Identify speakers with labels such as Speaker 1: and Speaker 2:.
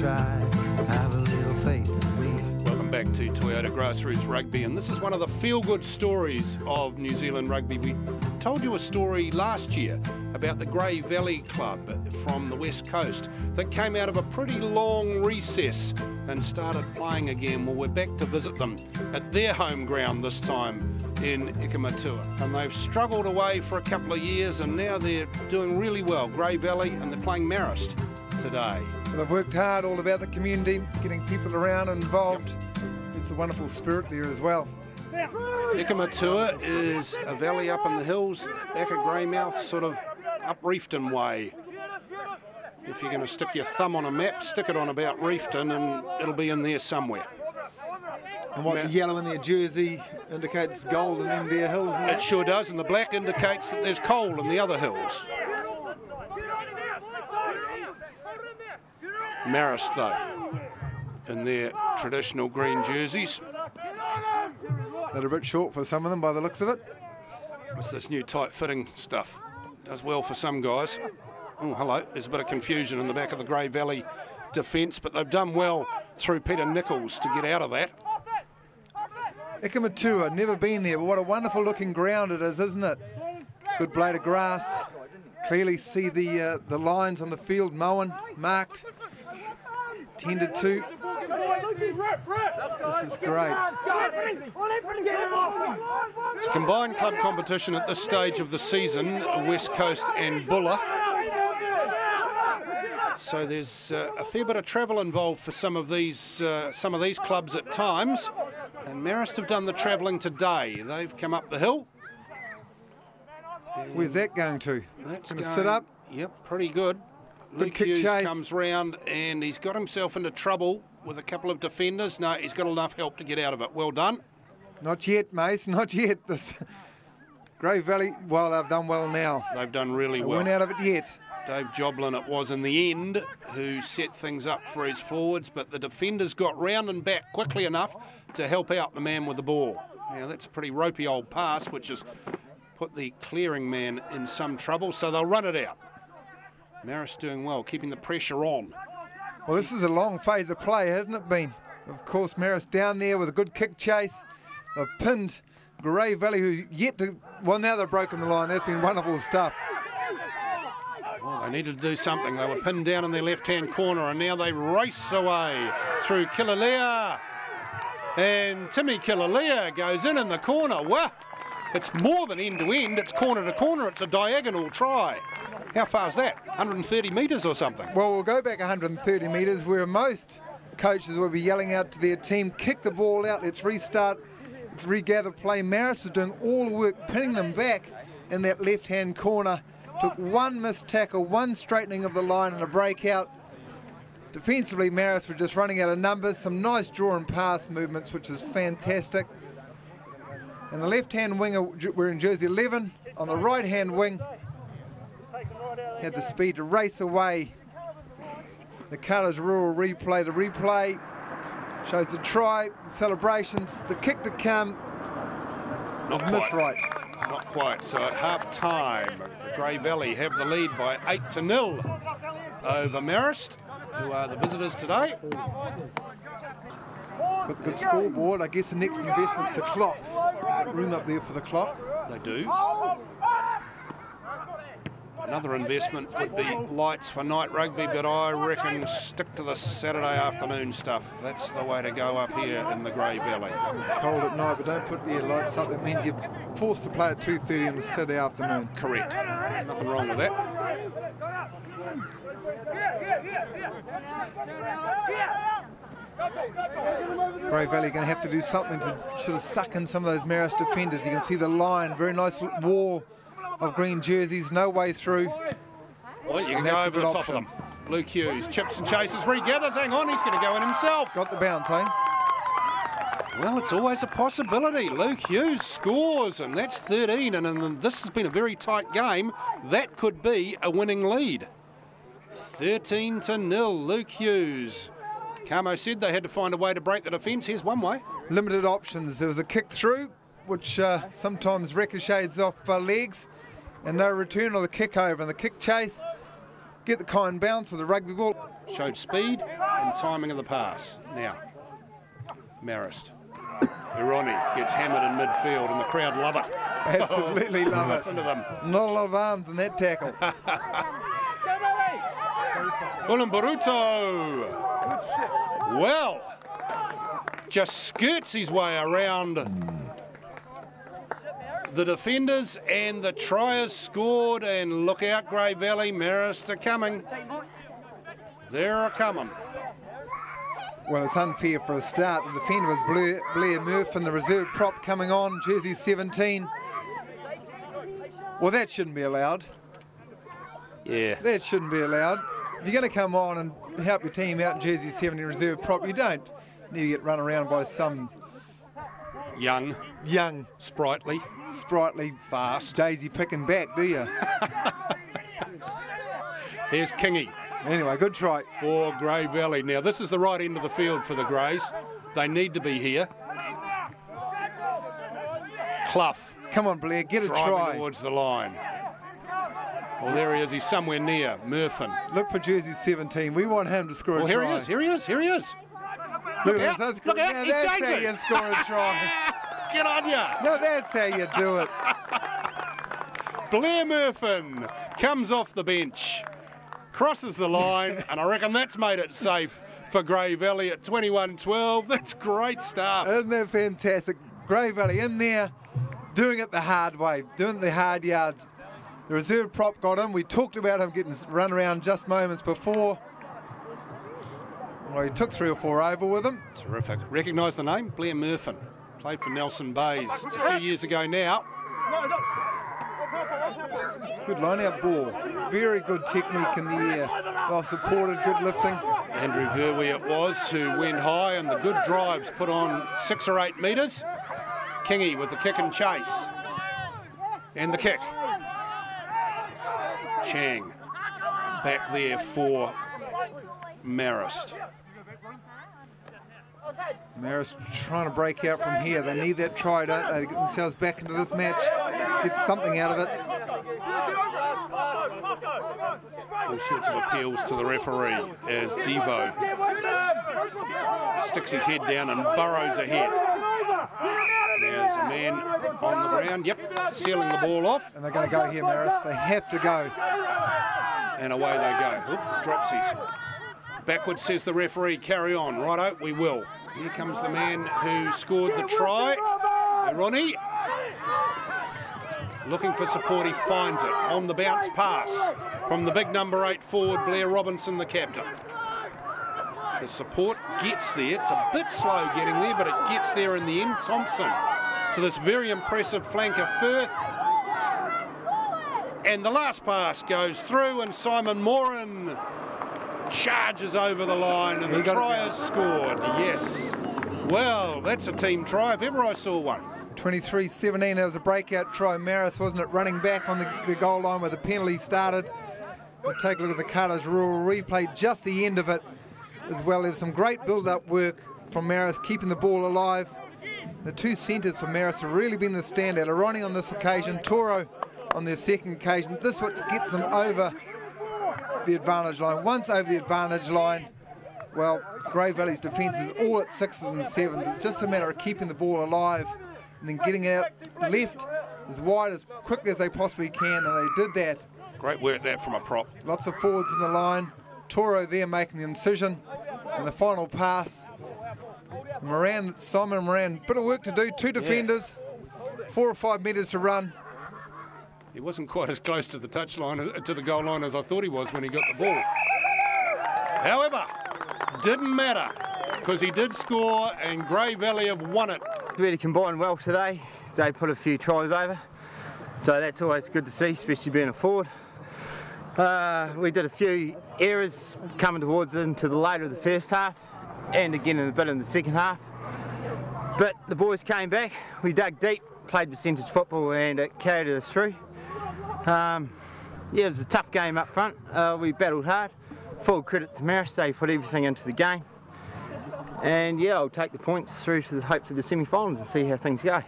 Speaker 1: try. Have a little faith in me.
Speaker 2: Welcome back to Toyota Grassroots Rugby, and this is one of the feel-good stories of New Zealand rugby. We told you a story last year about the Grey Valley Club from the West Coast that came out of a pretty long recess and started playing again. Well, we're back to visit them at their home ground this time in Ikamatua, and they've struggled away for a couple of years and now they're doing really well. Grey Valley, and they're playing Marist today.
Speaker 3: Well, they've worked hard all about the community, getting people around and involved. Yep. It's a wonderful spirit there as well.
Speaker 2: Ikamatua is a valley up in the hills, back at Greymouth, sort of up Reefton way. If you're going to stick your thumb on a map, stick it on about Reefton and it'll be in there somewhere.
Speaker 3: And what the yellow in their jersey indicates gold in them there hills,
Speaker 2: it sure does, and the black indicates that there's coal in the other hills. Marist, though, in their traditional green jerseys.
Speaker 3: They're a bit short for some of them by the looks of it.
Speaker 2: It's this new tight-fitting stuff. Does well for some guys. Oh, hello. There's a bit of confusion in the back of the Grey Valley defence, but they've done well through Peter Nichols to get out of that.
Speaker 3: Ikamatua, never been there, but what a wonderful looking ground it is, isn't it? Good blade of grass. Clearly see the lines on the field, mown, marked, tended to. This is great.
Speaker 2: It's a combined club competition at this stage of the season, West Coast and Bulla. So there's a fair bit of travel involved for some of these clubs at times. And Marist have done the travelling today. They've come up the hill.
Speaker 3: Where's that going to?
Speaker 2: That's
Speaker 3: going to sit up?
Speaker 2: Yep, pretty good.
Speaker 3: Good
Speaker 2: Luke
Speaker 3: kick
Speaker 2: Hughes
Speaker 3: chase.
Speaker 2: Comes round and he's got himself into trouble with a couple of defenders. No, he's got enough help to get out of it. Well done.
Speaker 3: Not yet, Mace, not yet. This Grey Valley, well, they've done well now.
Speaker 2: They've done really well.
Speaker 3: They weren't out of it yet.
Speaker 2: Dave Joblin it was in the end who set things up for his forwards, but the defenders got round and back quickly enough to help out the man with the ball. Now that's a pretty ropey old pass which has put the clearing man in some trouble, so they'll run it out. Marist doing well, keeping the pressure on.
Speaker 3: Well, this is a long phase of play, hasn't it been? Of course, Marist down there with a good kick chase. They've pinned Grey Valley, who yet to, well, now they've broken the line. That's been wonderful stuff.
Speaker 2: Well, they needed to do something. They were pinned down in their left-hand corner, and now they race away through Kilalea. And Timmy Kilalea goes in the corner. Wow! It's more than end-to-end. It's corner-to-corner. It's a diagonal try. How far is that? 130 metres or something?
Speaker 3: Well, we'll go back 130 metres, where most coaches will be yelling out to their team, kick the ball out, let's restart, let's regather play. Marist was doing all the work, pinning them back in that left-hand corner. Took one missed tackle, one straightening of the line and a breakout. Defensively, Marist were just running out of numbers. Some nice draw and pass movements, which is fantastic. And the left-hand winger were in jersey 11. On the right-hand wing, had the speed to race away. The Carter's Rural replay. The replay shows the try, the celebrations, the kick to come.
Speaker 2: Not
Speaker 3: missed right.
Speaker 2: Not quite. So at half-time, Grey Valley have the lead by 8-0 over Marist, who are the visitors today.
Speaker 3: Got the good scoreboard. I guess the next investment's the clock. Room up there for the clock.
Speaker 2: They do. Another investment would be lights for night rugby, but I reckon stick to the Saturday afternoon stuff. That's the way to go up here in the Grey Valley.
Speaker 3: Cold at night, but don't put your lights up. That means you're forced to play at 2:30 on the Saturday afternoon.
Speaker 2: Correct. Nothing wrong with that.
Speaker 3: Grey Valley going to have to do something to sort of suck in some of those Marist defenders. You can see the line, very nice wall of green jerseys, no way through.
Speaker 2: Well, you can go over the top of them. Luke Hughes, chips and chases, regathers, hang on, he's going to go in himself.
Speaker 3: Got the bounce, eh?
Speaker 2: Well, it's always a possibility. Luke Hughes scores, and that's 13, and this has been a very tight game. That could be a winning lead. 13-0, Luke Hughes. Camo said they had to find a way to break the defence. Here's one way.
Speaker 3: Limited options. There was a kick through, which sometimes ricochets off legs, and no return, or the kick over and the kick chase. Get the kind bounce with the rugby ball.
Speaker 2: Showed speed and timing of the pass. Now, Marist. Ironi gets hammered in midfield and the crowd love it.
Speaker 3: Absolutely love it.
Speaker 2: Listen to them.
Speaker 3: Not a lot of arms in that tackle.
Speaker 2: Baruto. Well, just skirts his way around the defenders, and the try is scored. And look out, Grey Valley, Marist are coming. They're coming.
Speaker 3: Well, it's unfair for a start. The defender was Blair Murphy and the reserve prop coming on, jersey 17. Well, that shouldn't be allowed.
Speaker 2: Yeah.
Speaker 3: That shouldn't be allowed. If you're going to come on and help your team out in jersey 17 reserve prop, you don't need to get run around by some
Speaker 2: Young, sprightly,
Speaker 3: fast daisy picking back, do you?
Speaker 2: Here's Kingy.
Speaker 3: Anyway, good try.
Speaker 2: For Grey Valley. Now, this is the right end of the field for the Greys. They need to be here. Clough.
Speaker 3: Come on, Blair, get a
Speaker 2: driving
Speaker 3: try.
Speaker 2: Towards the line. Well, there he is. He's somewhere near Murphin.
Speaker 3: Look for jersey 17. We want him to score a try.
Speaker 2: Here he is.
Speaker 3: Look at this.
Speaker 2: Look out.
Speaker 3: Now
Speaker 2: He's
Speaker 3: that's how
Speaker 2: dangerous.
Speaker 3: you score a try.
Speaker 2: Get on ya.
Speaker 3: No, that's how you do it.
Speaker 2: Blair Murphin comes off the bench, crosses the line, and I reckon that's made it safe for Grey Valley at 21-12. That's great stuff.
Speaker 3: Isn't that fantastic? Grey Valley in there, doing it the hard way, doing it the hard yards. The reserve prop got him. We talked about him getting run around just moments before. Well, he took 3 or 4 over with him.
Speaker 2: Terrific. Recognise the name? Blair Murphin. Played for Nelson Bays. It's a few years ago now.
Speaker 3: Good line-out ball. Very good technique in the air. Well supported, good lifting.
Speaker 2: Andrew Verwey it was who went high, and the good drives put on 6 or 8 metres. Kingy with the kick and chase. And the kick. Chang back there for Marist.
Speaker 3: Marist trying to break out from here. They need that try, don't they, to get themselves back into this match, get something out of it.
Speaker 2: All sorts of appeals to the referee as Devo sticks his head down and burrows ahead. There's a man on the ground, sealing the ball off.
Speaker 3: And they're going to go here, Marist. They have to go.
Speaker 2: And away they go. Oop, drops his. Backwards says the referee, carry on. Righto, we will. Here comes the man who scored the try. Ironi. Looking for support, he finds it. On the bounce pass from the big number 8 forward, Blair Robinson, the captain. The support gets there. It's a bit slow getting there, but it gets there in the end. Thompson to this very impressive flanker, Firth. And the last pass goes through, and Simon Moran charges over the line, and the try is scored. Yes. Well, that's a team try if ever I saw one.
Speaker 3: 23-17, there was a breakout try. Marist, wasn't it, running back on the goal line where the penalty started. We'll take a look at the Carter's rural replay, just the end of it as well. There's some great build-up work from Marist, keeping the ball alive. The 2 centres for Marist have really been the standout. Ironi on this occasion, Toro on their second occasion. This is what gets them over the advantage line. Once over the advantage line, well, Grey Valley's defence is all at 6s and 7s. It's just a matter of keeping the ball alive and then getting out left as wide as quickly as they possibly can, and they did that.
Speaker 2: Great work that from a prop.
Speaker 3: Lots of forwards in the line. Toro there making the incision, and the final pass. Simon Moran, bit of work to do. 2 defenders, 4 or 5 metres to run.
Speaker 2: He wasn't quite as close to the touchline, to the goal line, as I thought he was when he got the ball. However, didn't matter, because he did score, and Grey Valley have won it.
Speaker 4: Really combined well today. They put a few tries over, so that's always good to see, especially being a forward. We did a few errors coming towards into the later of the first half, and again in a bit in the second half. But the boys came back, we dug deep, played percentage football, and it carried us through. It was a tough game up front. We battled hard. Full credit to Marist, they put everything into the game. And I'll take the points through to hopefully the semi-finals and see how things go.